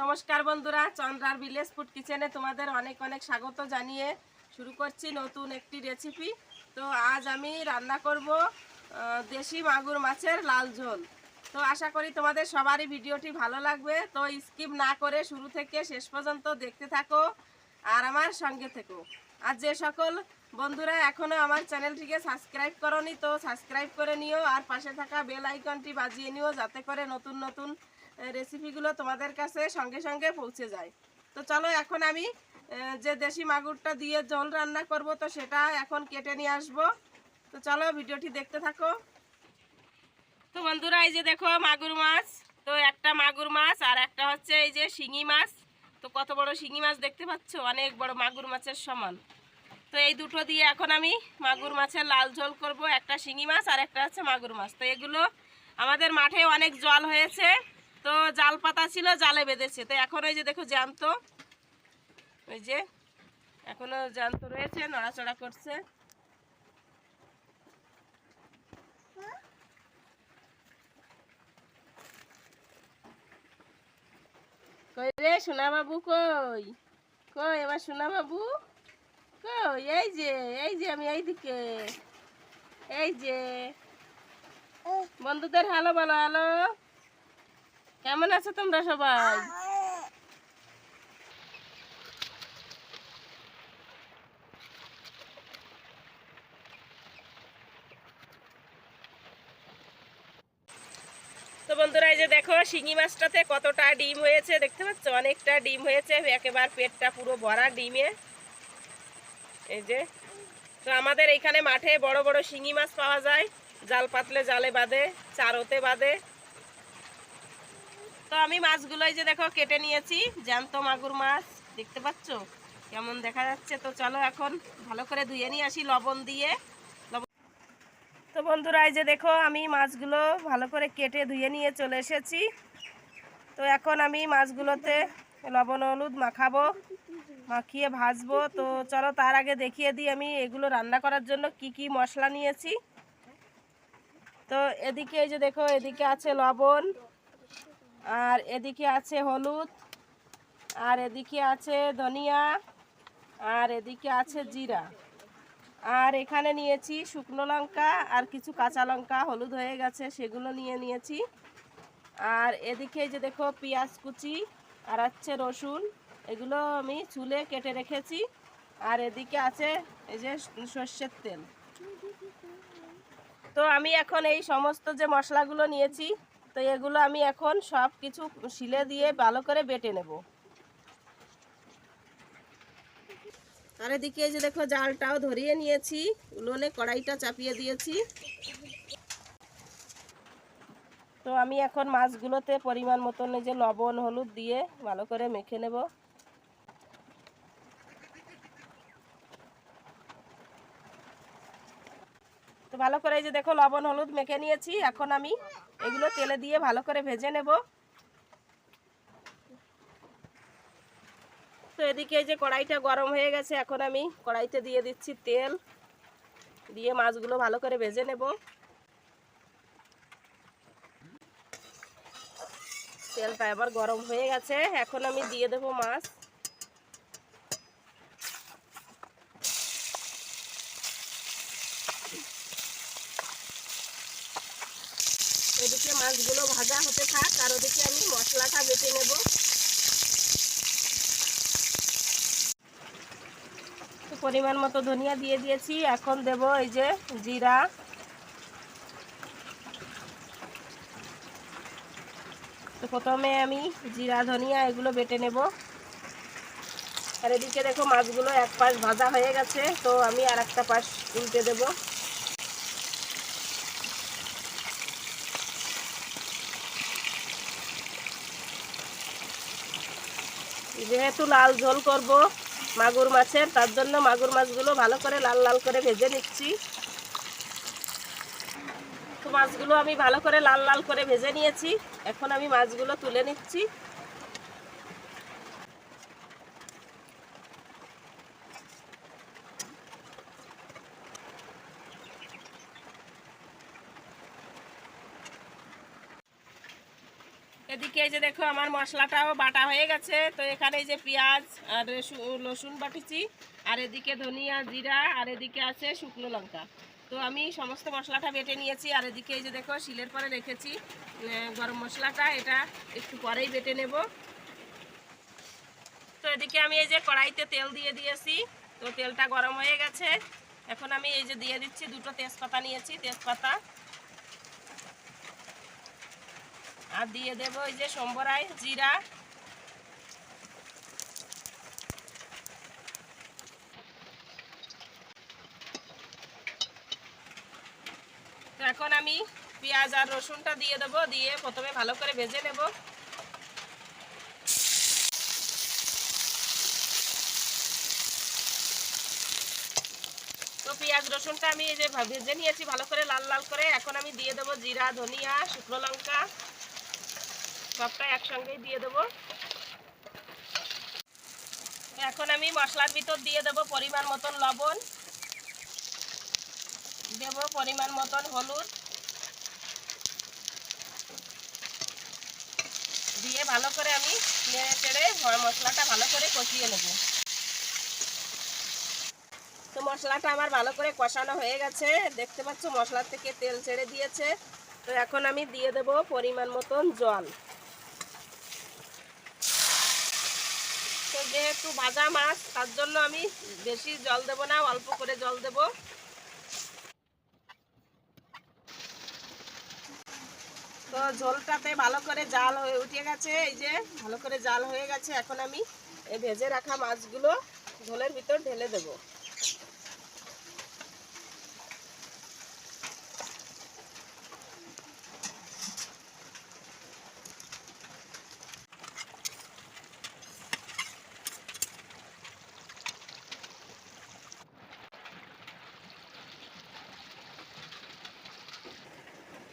নমস্কার বন্ধুরা, চন্দ্রার village food কিচেনে তোমাদের অনেক অনেক স্বাগত জানিয়ে শুরু করছি নতুন একটি রেসিপি। তো আজ আমি রান্না করব দেশি মাগুর মাছের লাল ঝোল। তো আশা করি তোমাদের সবারই ভিডিওটি ভালো লাগবে। তো স্কিপ না করে শুরু থেকে শেষ পর্যন্ত দেখতে থাকো আর আমার সঙ্গে থেকো। আর যে সকল বন্ধুরা এখনও আমার চ্যানেলটিকে সাবস্ক্রাইব করোনি, তো সাবস্ক্রাইব করে নিও আর পাশে থাকা বেল আইকনটি বাজিয়ে নিও, যাতে করে নতুন নতুন রেসিপিগুলো তোমাদের কাছে সঙ্গে সঙ্গে পৌঁছে যায়। তো চলো এখন আমি যে দেশি মাগুরটা দিয়ে ঝোল রান্না করব, তো সেটা এখন কেটে নিয়ে আসবো। তো চলো ভিডিওটি দেখতে থাকো। তো বন্ধুরা, এই যে দেখো মাগুর মাছ। তো একটা মাগুর মাছ আর একটা হচ্ছে এই যে শিঙি মাছ। তো কত বড় শিঙি মাছ দেখতে পাচ্ছ, অনেক বড় মাগুর মাছের সমান। তো এই দুটো দিয়ে এখন আমি মাগুর মাছের লাল ঝোল করব, একটা শিঙি মাছ আর একটা হচ্ছে মাগুর মাছ। তো এগুলো আমাদের মাঠে অনেক জল হয়েছে, তো জাল পাতা ছিল, জালে বেঁধেছে। তো এখন ওই যে দেখো জ্যান্ত, ওই যে এখনো জ্যান্ত রয়েছে, নড়াচড়া করছে। কই রে সোনা বাবু, কই কই আমার সোনা বাবু, কই? এই যে আমি এইদিকে, এই যে। বন্ধুদের হ্যালো বলো, হ্যালো। কেমন আছো তোমরা সবাই? তো বন্ধুরা, এই যে দেখো শিঙি মাছটাতে কতটা ডিম হয়েছে দেখতে পাচ্ছ, অনেকটা ডিম হয়েছে, একেবারে পেটটা পুরো ভরা ডিমে। এই যে, তো আমাদের এইখানে মাঠে বড় বড় শিঙি মাছ পাওয়া যায়, জাল পাতলে জালে বাঁধে, চারোতে বাঁধে। তো আমি মাছগুলো এই যে দেখো কেটে নিয়েছি, জ্যান্ত মাগুর মাছ দেখতে পাচ্ছ কেমন দেখা যাচ্ছে। তো চলো এখন ভালো করে ধুয়ে নিয়ে আসি লবণ দিয়ে। তো বন্ধুরা, এই যে দেখো আমি মাছগুলো ভালো করে কেটে ধুয়ে নিয়ে চলে এসেছি। তো এখন আমি মাছগুলোতে লবণ হলুদ মাখাবো, মাখিয়ে ভাজবো। তো চলো তার আগে দেখিয়ে দিই আমি এগুলো রান্না করার জন্য কি কি মশলা নিয়েছি। তো এদিকে এই যে দেখো, এদিকে আছে লবণ, আর এদিকে আছে হলুদ, আর এদিকে আছে ধনিয়া, আর এদিকে আছে জিরা, আর এখানে নিয়েছি শুকনো লঙ্কা আর কিছু কাঁচা লঙ্কা, হলুদ হয়ে গেছে সেগুলো নিয়েছি। আর এদিকে এই যে দেখো পেঁয়াজ কুচি আর আছে রসুন, এগুলো আমি চুলে কেটে রেখেছি। আর এদিকে আছে এই যে সর্ষের তেল। তো আমি এখন এই সমস্ত যে মশলাগুলো নিয়েছি, তো এগুলো আমি এখন সব কিছু শিলে দিয়ে ভালো করে বেটে নেব। আর এদিকে এই যে দেখো জালটাও ধরিয়ে নিয়েছি, উনুনে কড়াইটা চাপিয়ে দিয়েছি। তো আমি এখন মাছগুলোতে পরিমাণ মতন এই যে লবণ হলুদ দিয়ে ভালো করে মেখে নেব। তো ভালো করে এই যে দেখো লবণ হলুদ মেখে নিয়েছি, এখন আমি এগুলো তেলে দিয়ে ভালো করে ভেজে নেব। তো এদিকে এই যে কড়াইটা গরম হয়ে গেছে, এখন আমি কড়াইতে দিয়ে দিচ্ছি তেল, দিয়ে মাছগুলো ভালো করে ভেজে নেব। তেলটা এবার গরম হয়ে গেছে, এখন আমি দিয়ে দেবো মাছ। এদিকে মাছগুলো ভাজা হতে থাক, আর ওদিকে আমি মশলাটা বেটে নেব। তো পরিমাণ মতো ধনিয়া দিয়ে দিয়েছি, এখন দেব এই যে জিরা। তো প্রথমে আমি জিরা ধনিয়া এগুলো বেটে নেব। আর এদিকে দেখো মাছগুলো এক পাশ ভাজা হয়ে গেছে, তো আমি আর একটা পাশ উল্টে দেব। যেহেতু লাল ঝোল করব মাগুর মাছের, তার জন্য মাগুর মাছগুলো ভালো করে লাল লাল করে ভেজে নিচ্ছি। তো মাছগুলো আমি ভালো করে লাল লাল করে ভেজে নিয়েছি, এখন আমি মাছগুলো তুলে নিচ্ছি। এদিকে এই যে দেখো আমার মশলাটাও বাটা হয়ে গেছে। তো এখানে এই যে পেঁয়াজ আর রসুন বাটিছি, আর এদিকে ধনিয়া জিরা, আর এদিকে আছে শুকনো লঙ্কা। তো আমি সমস্ত মশলাটা বেটে নিয়েছি। আর এদিকে এই যে দেখো শিলের পরে রেখেছি গরম মশলাটা, এটা একটু পরেই বেটে নেব। তো এদিকে আমি এই যে কড়াইতে তেল দিয়ে দিয়েছি। তো তেলটা গরম হয়ে গেছে। এখন আমি এই যে দিয়ে দিচ্ছি, দুটো তেজপাতা নিয়েছি, তেজপাতা আর দিয়ে দেব এই যে সম্বরাই জিরা। তো এখন আমি পেঁয়াজ আর রসুনটা দিয়ে দেবো, দিয়ে প্রথমে ভালো করে ভেজে নেব। তো পেঁয়াজ রসুনটা আমি এই যে ভেজে নিয়েছি ভালো করে লাল লাল করে। এখন আমি দিয়ে দেবো জিরা, ধনিয়া, শুকনো লঙ্কা, সবটা একসঙ্গেই দিয়ে দেবো। এখন আমি মশলার ভিতর দিয়ে দেবো পরিমাণ মতন লবণ, দেব পরিমাণ মতন হলুদ, দিয়ে ভালো করে আমি নেড়ে চেড়ে মশলাটা ভালো করে কষিয়ে নেব। তো মশলাটা আমার ভালো করে কষানো হয়ে গেছে, দেখতে পাচ্ছ মশলার থেকে তেল ছেড়ে দিয়েছে। তো এখন আমি দিয়ে দেব পরিমাণ মতন জল। তো যেহেতু ভাজা মাছ, তার জন্য আমি বেশি জল দেব না, অল্প করে জল দেব। তো ঝোলটাতে ভালো করে জাল হয়ে উঠে গেছে, এই যে ভালো করে জাল হয়ে গেছে। এখন আমি এই ভেজে রাখা মাছগুলো ঝোলের ভিতর ঢেলে দেব।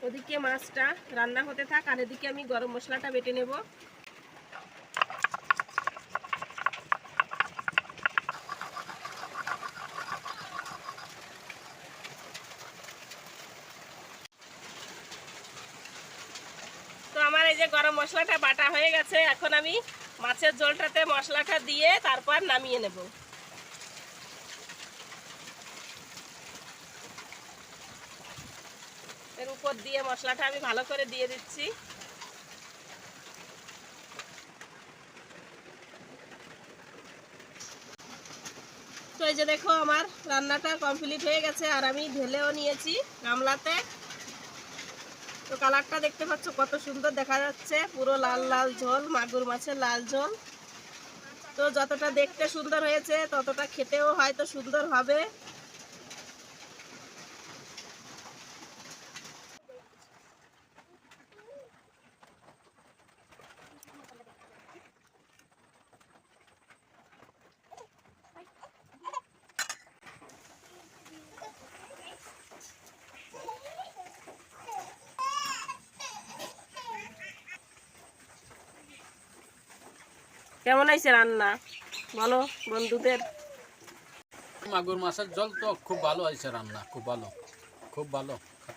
ওদিকে মাছটা রান্না হতে থাক, আর এদিকে আমি গরম মশলাটা বেটে নেব। তো আমার এই যে গরম মশলাটা বাটা হয়ে গেছে। এখন আমি মাছের ঝোলটাতে মশলাটা দিয়ে তারপর নামিয়ে নেব। এর উপর দিয়ে মশলাটা আমি ভালো করে দিয়ে দিচ্ছি। তো এই যে দেখো আমার রান্নাটা কমপ্লিট হয়ে গেছে, আর আমি ঢেলেও নিয়েছি গামলাতে। তো কালারটা দেখতে পাচ্ছ কত সুন্দর দেখা যাচ্ছে, পুরো লাল লাল ঝোল, মাগুর মাছের লাল ঝোল। তো যতটা দেখতে সুন্দর হয়েছে ততটা খেতেও হয়তো সুন্দর হবে। কেমন হয়েছে রান্না বলো বন্ধুদের। মাগুর মাছের ঝোল তো খুব ভালো হয়েছে, রান্না খুব ভালো, খুব ভালো।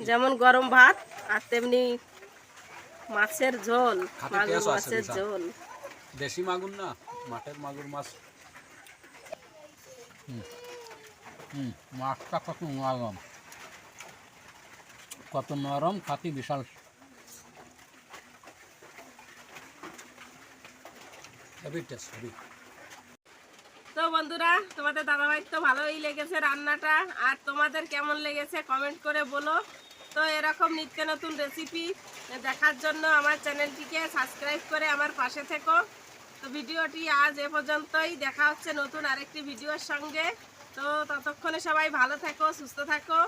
যেমন গরম ভাত আর তেমনি মাছের ঝোল, খাঁটি মাগুর টেস্ট আছে মাছের বিশাল। ঝোল। দেশি মাগুর না, মাঠের মাগুর মাছ। মাছটা কত নরম, খাঁটি বিশাল। Heavy taste, heavy. তো বন্ধুরা, তোমাদের দাদাভাই তো ভালোই লেগেছে রান্নাটা, আর তোমাদের কেমন লেগেছে কমেন্ট করে বলো। তো এরকম নিত্য নতুন রেসিপি দেখার জন্য আমার চ্যানেলটিকে সাবস্ক্রাইব করে আমার পাশে থেকো। তো ভিডিওটি আজ এ পর্যন্তই, দেখা হচ্ছে নতুন আরেকটি ভিডিওর সঙ্গে। তো ততক্ষণে সবাই ভালো থাকো, সুস্থ থাকো।